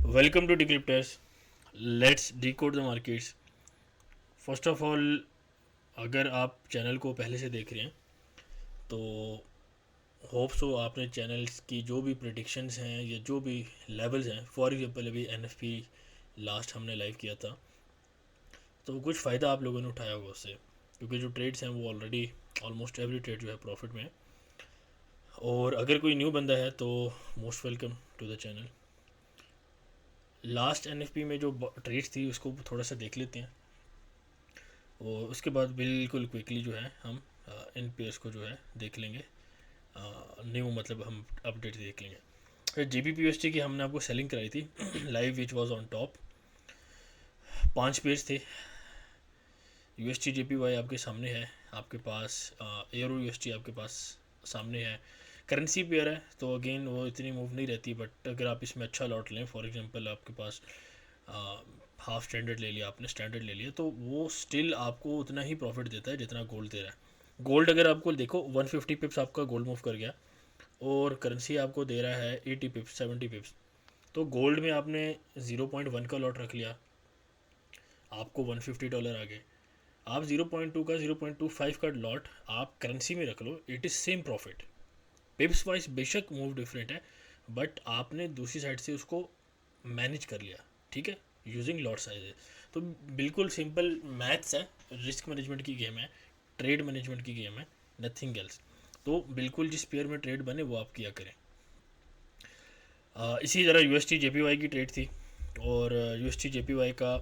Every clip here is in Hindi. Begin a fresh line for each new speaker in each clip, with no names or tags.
Welcome to Decryptors. Let's decode the markets. First of all, अगर आप चैनल को पहले से देख रहे हैं तो होप सो आपने चैनल्स की जो भी प्रिडिक्शंस हैं या जो भी लेवल्स हैं, फॉर एग्जांपल अभी एनएफपी लास्ट हमने लाइव किया था, तो कुछ फ़ायदा आप लोगों ने उठाया होगा उससे, क्योंकि जो ट्रेड्स हैं वो ऑलरेडी ऑलमोस्ट एवरी ट्रेड जो है प्रॉफिट में है। और अगर कोई न्यू बंदा है तो most welcome to the channel. Last NFP में जो ट्रेड्स थी उसको थोड़ा सा देख लेते हैं और उसके बाद बिल्कुल क्विकली जो है हम इन पेयर्स को जो है देख लेंगे। न्यू मतलब हम अपडेट देख लेंगे। फिर G B P S T की हमने आपको सेलिंग कराई थी live which was on top. 5 pairs थे। U S T J P Y आपके सामने है, आपके पास एरो यू एस टी आपके पास सामने है। करेंसी पेयर है तो अगेन वो इतनी मूव नहीं रहती, बट अगर आप इसमें अच्छा लॉट लें, फॉर एग्जांपल आपके पास हाफ स्टैंडर्ड ले लिया, आपने स्टैंडर्ड ले लिया, तो वो स्टिल आपको उतना ही प्रॉफिट देता है जितना गोल्ड दे रहा है। गोल्ड अगर आपको देखो 150 पिप्स आपका गोल्ड मूव कर गया और करेंसी आपको दे रहा है 80 पिप्स 70 पिप्स, तो गोल्ड में आपने 0.1 का लॉट रख लिया, आपको $150 आ गए। आप 0.2 का 0.25 का लॉट आप करेंसी में रख लो, it is same profit. Pips wise बेशक मूव डिफरेंट है, बट आपने दूसरी साइड से उसको मैनेज कर लिया, ठीक है, यूजिंग लॉट साइज। तो बिल्कुल सिंपल मैथ्स है, रिस्क मैनेजमेंट की गेम है, ट्रेड मैनेजमेंट की गेम है, नथिंग एल्स। तो बिल्कुल जिस पेयर में ट्रेड बने वो आप किया करें। इसी तरह U S T J P Y की ट्रेड थी और U S T J P Y का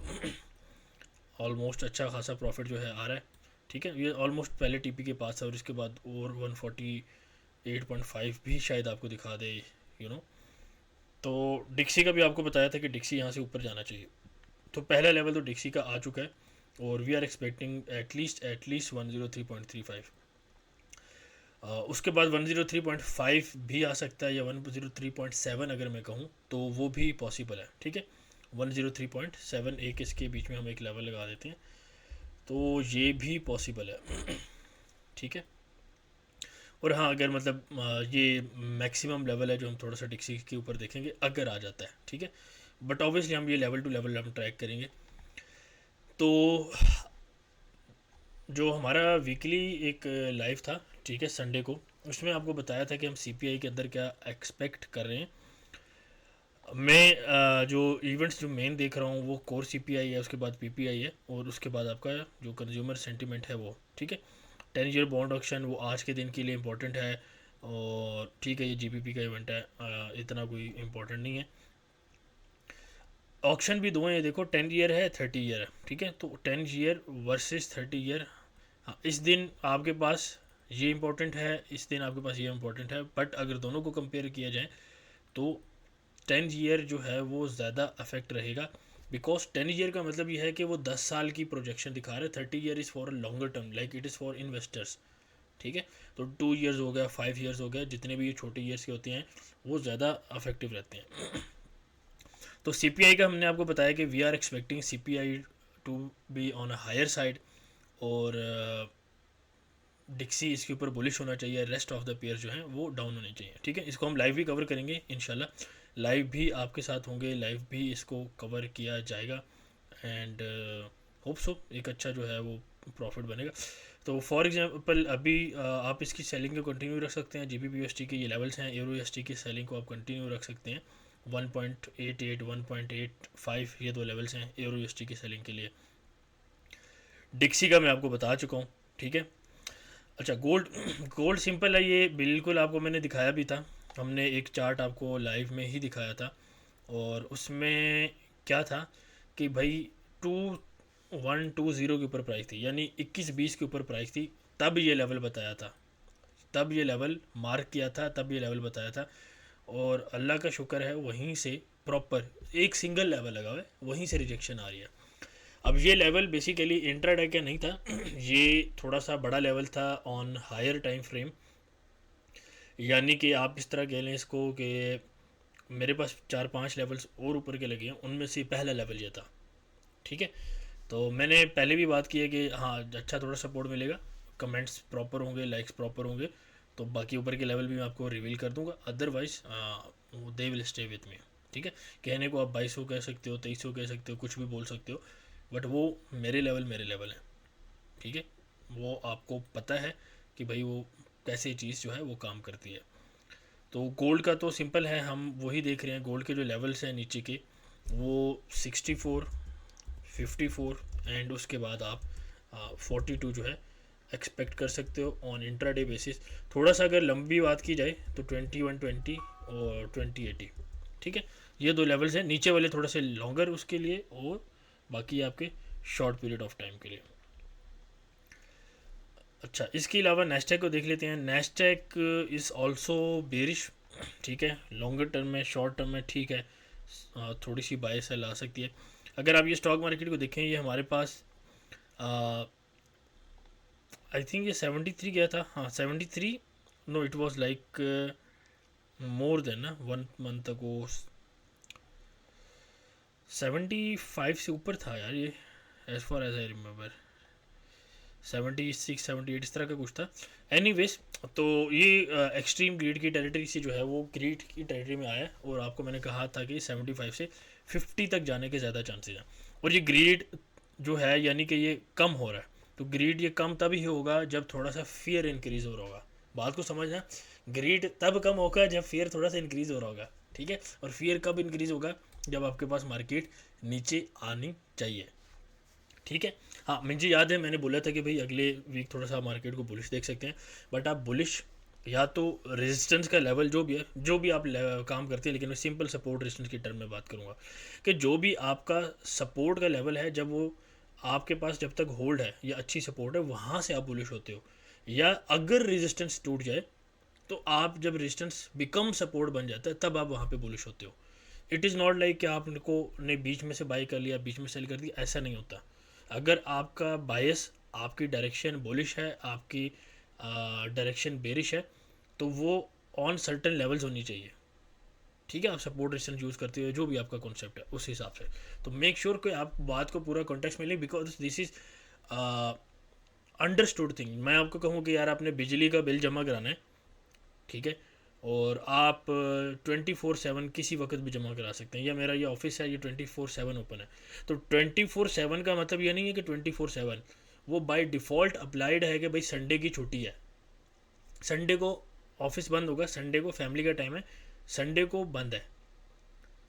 ऑलमोस्ट अच्छा खासा प्रॉफिट जो है आ रहा है, ठीक है। ये ऑलमोस्ट पहले टी पी के पास है और इसके बाद और 148.5 भी शायद आपको दिखा दे, यू नो। तो डिक्सी का भी आपको बताया था कि डिक्सी यहाँ से ऊपर जाना चाहिए, तो पहला लेवल तो डिक्सी का आ चुका है और वी आर एक्सपेक्टिंग एटलीस्ट 103.35। उसके बाद 103.5 भी आ सकता है या 103.7 अगर मैं कहूँ तो वो भी पॉसिबल है, ठीक है। 103.7 एक इसके बीच में हम एक लेवल लगा देते हैं, तो ये भी पॉसिबल है, ठीक है। और हाँ, अगर मतलब ये मैक्सिमम लेवल है जो हम थोड़ा सा डिक्सी के ऊपर देखेंगे अगर आ जाता है, ठीक है। बट ऑब्वियसली हम ये लेवल टू लेवल हम ट्रैक करेंगे। तो जो हमारा वीकली एक लाइव था, ठीक है, संडे को, उसमें आपको बताया था कि हम सी पी आई के अंदर क्या एक्सपेक्ट कर रहे हैं। मैं जो इवेंट्स जो मेन देख रहा हूँ वो कोर सी पी आई है, उसके बाद पी पी आई है और उसके बाद आपका जो कंज्यूमर सेंटिमेंट है वो, ठीक है। 10 ईयर बॉन्ड ऑक्शन वो आज के दिन के लिए इम्पोर्टेंट है और ठीक है, ये जी पी पी का इवेंट है, इतना कोई इम्पोर्टेंट नहीं है। ऑक्शन भी दो हैं, देखो 10 ईयर है 30 ईयर है, ठीक है। तो 10 ईयर वर्सेस 30 ईयर। हाँ, इस दिन आपके पास ये इम्पोर्टेंट है, इस दिन आपके पास ये इम्पोर्टेंट है, बट अगर दोनों को कंपेयर किया जाए तो 10 ईयर जो है वो ज़्यादा अफेक्ट रहेगा, बिकॉज 10 ईयर का मतलब ये है कि वो 10 साल की प्रोजेक्शन दिखा रहे हैं। 30 year is for a longer term, like it is for investors, ठीक है। तो 2 ईयर्स हो गया, 5 ईयर्स हो गया, जितने भी ये छोटे ईयर्स के होते हैं वो ज़्यादा अफेक्टिव रहते हैं। तो सी पी आई का हमने आपको बताया कि we are expecting C P I to be on a higher side और डिक्सी इसके ऊपर बुलिश होना चाहिए, रेस्ट ऑफ द पेयर जो हैं वो डाउन होने चाहिए, ठीक है। इसको हम लाइव भी कवर करेंगे इंशाल्लाह, लाइव भी आपके साथ होंगे, लाइव भी इसको कवर किया जाएगा एंड होप सो एक अच्छा जो है वो प्रॉफिट बनेगा। तो फॉर एग्जांपल अभी आप इसकी सेलिंग को कंटिन्यू रख सकते हैं। G B P S T के ये लेवल्स हैं, एरो एस टी की सेलिंग को आप कंटिन्यू रख सकते हैं। 1.88 1.85 ये दो लेवल्स हैं एरो एस टी की सेलिंग के लिए। डिक्सी का मैं आपको बता चुका हूँ, ठीक है। अच्छा, गोल्ड गोल्ड सिंपल है, ये बिल्कुल आपको मैंने दिखाया भी था, हमने एक चार्ट आपको लाइव में ही दिखाया था और उसमें क्या था कि भाई 2120 के ऊपर प्राइस थी, यानी 2120 के ऊपर प्राइस थी, तब ये लेवल बताया था, तब ये लेवल मार्क किया था, तब ये लेवल बताया था। और अल्लाह का शुक्र है वहीं से प्रॉपर एक सिंगल लेवल लगा हुआ है, वहीं से रिजेक्शन आ रही है। अब ये लेवल बेसिकली इंट्राडे का नहीं था, ये थोड़ा सा बड़ा लेवल था ऑन हायर टाइम फ्रेम, यानी कि आप इस तरह कह लें इसको कि मेरे पास 4-5 लेवल्स और ऊपर के लगे हैं, उनमें से पहला लेवल ये था, ठीक है। तो मैंने पहले भी बात की है कि हाँ अच्छा थोड़ा सपोर्ट मिलेगा, कमेंट्स प्रॉपर होंगे, लाइक्स प्रॉपर होंगे, तो बाकी ऊपर के लेवल भी मैं आपको रिवील कर दूंगा, otherwise they will stay with me, ठीक है, कहने को आप 2200 कह सकते हो, 2300 कह सकते हो, कुछ भी बोल सकते हो, बट वो मेरे लेवल है। ठीक है, वो आपको पता है कि भाई वो कैसे चीज़ जो है वो काम करती है। तो गोल्ड का तो सिंपल है, हम वही देख रहे हैं। गोल्ड के जो लेवल्स हैं नीचे के वो 64, 54 एंड उसके बाद आप 42 जो है एक्सपेक्ट कर सकते हो ऑन इंट्राडे बेसिस। थोड़ा सा अगर लंबी बात की जाए तो 2120 और 2080। ठीक है, ये दो लेवल्स हैं, नीचे वाले थोड़ा से लॉन्गर उसके लिए, और बाकी आपके शॉर्ट पीरियड ऑफ टाइम के लिए। अच्छा, इसके अलावा नेस्टैक को देख लेते हैं। Nasdaq is also bearish. ठीक है, लॉन्गर टर्म में, शॉर्ट टर्म में ठीक है, थोड़ी सी बाय सेल आ सकती है। अगर आप ये स्टॉक मार्केट को देखें, ये हमारे पास आई थिंक ये 73 गया था, हाँ 73, no it was like more than ना 1 मंथ अगो, 75 से ऊपर था यार ये, as far as I remember 76 78 इस तरह का कुछ था। एनीवेज, तो ये एक्सट्रीम ग्रीड की टेरिटरी से जो है वो ग्रीड की टेरिटरी में आया, और आपको मैंने कहा था कि 75 से 50 तक जाने के ज़्यादा चांसेस हैं। और ये ग्रीड जो है यानी कि ये कम हो रहा है, तो ग्रीड ये कम तभी होगा जब थोड़ा सा फियर इंक्रीज़ हो रहा होगा। बात को समझना, ग्रीड तब कम होगा जब फियर थोड़ा सा इंक्रीज़ हो रहा होगा। ठीक है, और फियर कब इंक्रीज़ होगा, जब आपके पास मार्केट नीचे आनी चाहिए। ठीक है, हाँ मुझे याद है मैंने बोला था कि भाई अगले वीक थोड़ा सा मार्केट को बुलिश देख सकते हैं, बट आप बुलिश या तो रेजिस्टेंस का लेवल जो भी है, जो भी आप काम करते हैं, लेकिन मैं सिंपल सपोर्ट रेजिस्टेंस की टर्म में बात करूंगा कि जो भी आपका सपोर्ट का लेवल है, जब वो आपके पास जब तक होल्ड है या अच्छी सपोर्ट है, वहाँ से आप बुलिश होते हो। या अगर रेजिस्टेंस टूट जाए, तो आप जब रेजिस्टेंस बिकम सपोर्ट बन जाता है, तब आप वहाँ पे बुलिश होते हो। इट इज़ नॉट लाइक कि आपको ने बीच में से बाई कर लिया, बीच में सेल कर दिया, ऐसा नहीं होता। अगर आपका बायस, आपकी डायरेक्शन बुलिश है, आपकी डायरेक्शन बेरिश है, तो वो ऑन सर्टन लेवल्स होनी चाहिए। ठीक है, आप सपोर्ट रेजिस्टेंस यूज़ करते हुए जो भी आपका कॉन्सेप्ट है उस हिसाब से, तो मेक श्योर कि आप बात को पूरा कॉन्टेक्स्ट में लें, because this is understood thing. मैं आपको कहूँ कि यार आपने बिजली का बिल जमा कराना है, ठीक है, और आप 24/7 किसी वक्त भी जमा करा सकते हैं, या मेरा ये ऑफिस है, ये 24/7 ओपन है। तो 24/7 का मतलब ये नहीं है कि 24/7, वो बाय डिफ़ॉल्ट अप्लाइड है कि भाई संडे की छुट्टी है, संडे को ऑफिस बंद होगा, संडे को फैमिली का टाइम है, संडे को बंद है।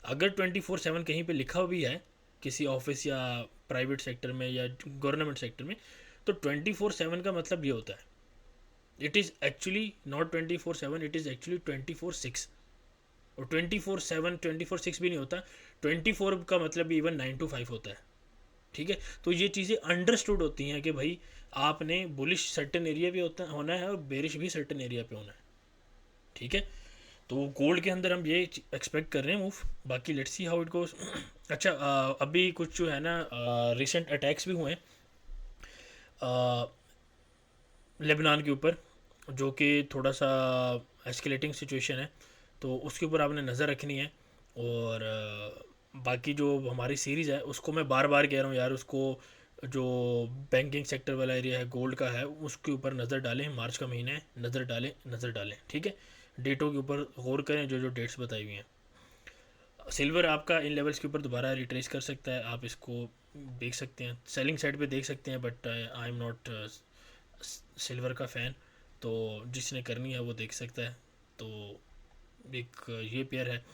अगर 24/7 कहीं पे लिखा भी है किसी ऑफिस या प्राइवेट सेक्टर में या गवर्नमेंट सेक्टर में, तो 24/7 का मतलब ये होता है, it is actually not 24/7, it is actually 24/6। और 24/7 24/6 भी नहीं होता, 24 का मतलब भी इवन 9 to 5 होता है। ठीक है, तो ये चीज़ें अंडरस्टूड होती हैं कि भाई आपने बुलिश सर्टन एरिया भी होना है और बेरिश भी सर्टन एरिया पे होना है। ठीक है, तो गोल्ड के अंदर हम ये एक्सपेक्ट कर रहे हैं मूव, बाकी let's see how it goes. अच्छा, अभी कुछ जो है ना रिसेंट अटैक्स भी हुए हैं लेबनान के ऊपर, जो कि थोड़ा सा एस्केलेटिंग सिचुएशन है, तो उसके ऊपर आपने नज़र रखनी है। और बाकी जो हमारी सीरीज़ है उसको मैं बार बार कह रहा हूँ यार, उसको जो बैंकिंग सेक्टर वाला एरिया है गोल्ड का है, उसके ऊपर नज़र डालें। मार्च का महीना है, नज़र डालें। ठीक है, डेटों के ऊपर गौर करें, जो जो डेट्स बताई हुई हैं। सिल्वर आपका इन लेवल्स के ऊपर दोबारा रिट्रेस कर सकता है, आप इसको देख सकते हैं, सेलिंग साइड पे देख सकते हैं, but I am not silver का फ़ैन, तो जिसने करनी है वो देख सकता है। तो एक ये पेयर है।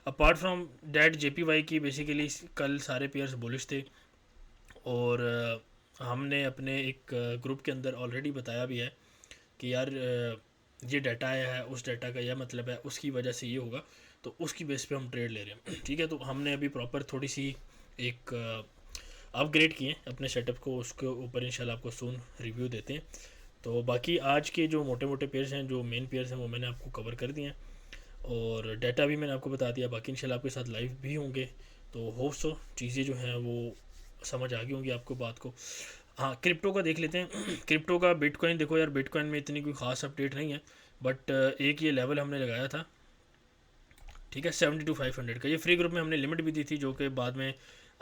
अपार्ट फ्रॉम डैट JPY की बेसिकली कल सारे पेयर्स बुलिश थे, और हमने अपने एक ग्रुप के अंदर ऑलरेडी बताया भी है कि यार ये डाटा आया है, उस डाटा का यह मतलब है, उसकी वजह से ये होगा, तो उसकी बेस पे हम ट्रेड ले रहे हैं। ठीक है, तो हमने अभी प्रॉपर थोड़ी सी एक अपग्रेड किए अपने सेटअप को, उसके ऊपर इंशाल्लाह आपको सून रिव्यू देते हैं। तो बाकी आज के जो मोटे मोटे पेयर्स हैं, जो मेन पेयर्स हैं, वो मैंने आपको कवर कर दिए हैं, और डाटा भी मैंने आपको बता दिया। बाकी इंशाल्लाह आपके साथ लाइव भी होंगे, तो होप्स सो चीज़ें जो हैं वो समझ आ गई होंगी आपको बात को। हाँ, क्रिप्टो का देख लेते हैं। क्रिप्टो का बिटकॉइन देखो यार, बिटकॉइन में इतनी कोई ख़ास अपडेट नहीं है, बट एक ये लेवल हमने लगाया था, ठीक है, 72,500 का। ये फ्री ग्रुप में हमने लिमिट भी दी थी, जो कि बाद में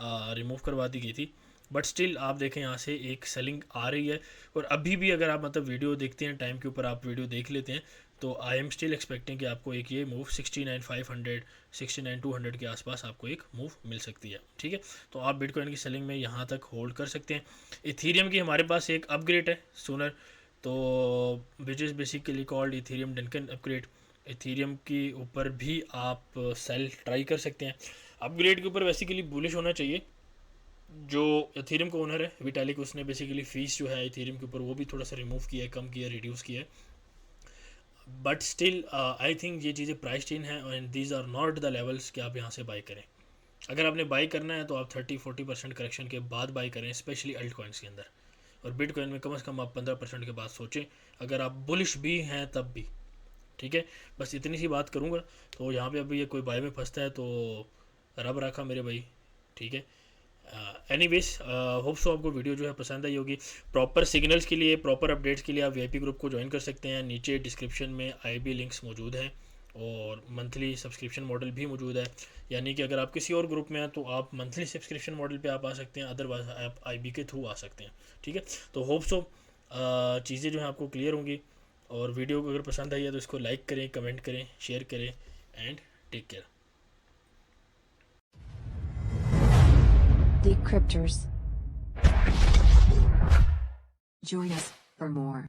रिमूव करवा दी गई थी, बट स्टिल आप देखें यहाँ से एक सेलिंग आ रही है। और अभी भी अगर आप मतलब वीडियो देखते हैं, टाइम के ऊपर आप वीडियो देख लेते हैं, तो आई एम स्टिल एक्सपेक्टिंग कि आपको एक ये मूव 69,500 69,200 के आसपास आपको एक मूव मिल सकती है, ठीक है। तो आप बिटकॉइन की सेलिंग में यहाँ तक होल्ड कर सकते हैं। इथीरियम की हमारे पास एक अपग्रेड है सूनर, तो which is basically called Ethereum Duncan upgrade. Ethereum के ऊपर भी आप सेल ट्राई कर सकते हैं। अपग्रेड के ऊपर बेसिकली बुलिश होना चाहिए। जो इथीरियम का ओनर है विटालिक, उसने बेसिकली फीस जो है इथीरियम के ऊपर वो भी थोड़ा सा रिमूव किया है, कम किया, रिड्यूस किया है। बट स्टिल आई थिंक ये चीज़ें प्राइस चेन है and these are not the levels कि आप यहाँ से बाई करें। अगर आपने बाई करना है तो आप 30-40% करेक्शन के बाद बाई करें, स्पेशली अल्ट कॉइन्स के अंदर। और बिटकॉइन में कम से कम आप 15% के बाद सोचें, अगर आप बुलिश भी हैं तब भी, ठीक है। बस इतनी सी बात करूँगा। तो यहाँ पे अभी ये कोई बाई में फंसता है तो रब रखा मेरे भाई, ठीक है। एनीवेज होप सो आपको वीडियो जो है पसंद आई होगी। प्रॉपर सिग्नल्स के लिए, प्रॉपर अपडेट्स के लिए आप वीआईपी ग्रुप को ज्वाइन कर सकते हैं। नीचे डिस्क्रिप्शन में आईबी लिंक्स मौजूद हैं और मंथली सब्सक्रिप्शन मॉडल भी मौजूद है। यानी कि अगर आप किसी और ग्रुप में हैं तो आप मंथली सब्सक्रिप्शन मॉडल पे आप आ सकते हैं, अदरवाइज आप आईबी के थ्रू आ सकते हैं, ठीक है। तो होप सो चीज़ें जो हैं आपको क्लियर होंगी। और वीडियो को अगर पसंद आई है तो इसको लाइक करें, कमेंट करें, शेयर करें and take care.
Decryptors. Join us for more.